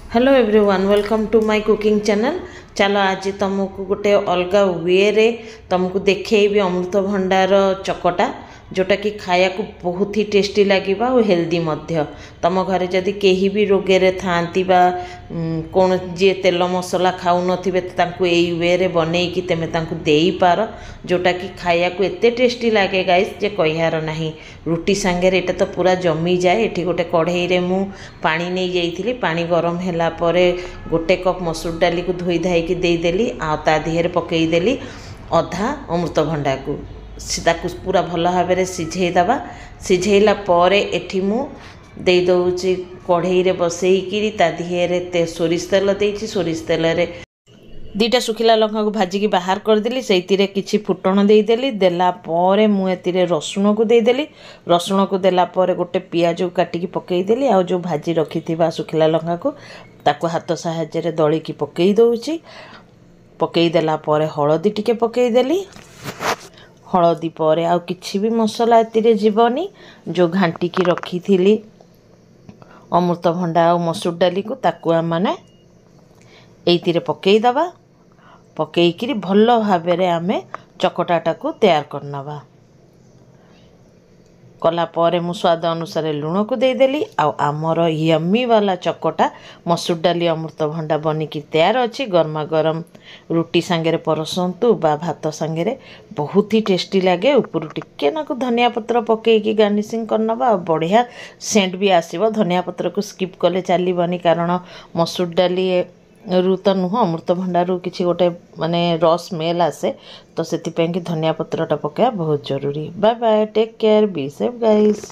Hello everyone, welcome to my cooking channel. चलो आज तुमको गोटे अलग वे रे तुमको देखेबी अमृतभंडार चकटा, जोटा कि खाया को बहुत ही टेस्टी लगे और हेल्दी मध्य। तुम घरे जदि कहीं भी रोगे थांती बा कौन जी तेल मसला खाऊ नथिबे तांको एई वे रे बनेकी तेमे तांको देई पार, जोटा कि खाया को एते टेस्टी लगे गाइस जे कहियार नाही। रुटी सांगे एटा तो पूरा जमी जाए। एठी गोटे कढ़ई रे मु पानी नहीं जाइथिली। पानी गरम ହେଲା ପରେ गोटे कप मसूर डाली को धोई धाई की दे देली आ ता दिहरे पकई देली अधा अमृतभंडा को ताकू पूरा भल भाव में सिझेदबा। सिझेला परे एठी मु दे दउची कढ़ई रे बसईकी ता दिहरे सोरिष तेल देइची। सोरिष तेल रे दीटा सुखिला लंका को भाजिकी बाहर करदेली। से किछि फुटण देदेली। देला परे मु एतिरे रसुण को देदेली। रसुण को देला परे गोटे पियाज को काटिकी पकईदेली। आ जो भाजी रखिथिबा सुखिला लंका को ताको हाथ साहाय्य रे दळिकी पकई दउची। पकई देला परे हळदी टिके पकईदेली। हळदी परे आ किछि भी मसला एतिरे जीवनी। जो घांटिकी रखिथिली अमृतभंडा और मसूर डाली को ताको आमाने एइतिरे पकई दबा। पकईकी भल भाव में आमे चकटाटा को तैयार करनबा। कला परे मु स्वाद अनुसार लुण को देदेली। आमर यम्मी वाला चकटा मसूर डाली अमृतभंडा बनिकी तैयार अच्छी। गरमा गरम रुटी सांगे परसंतु बा भात सांगे बहुत ही टेस्टी लगे। ऊपर टिके नाकु धनिया पत्र पकईकी गार्निशिंग करनबा। बढ़िया सेंट भी आसीबो। धनिया पत्र को स्किप कले चलीबनी, कारण मसूर डाली रू तो नुह अमृतभंडा रू किसी गोटे माने रस स्मेल आसे, तो से धनिया पत्रटा पकाया बहुत जरूरी। Bye bye, take care, be safe guys.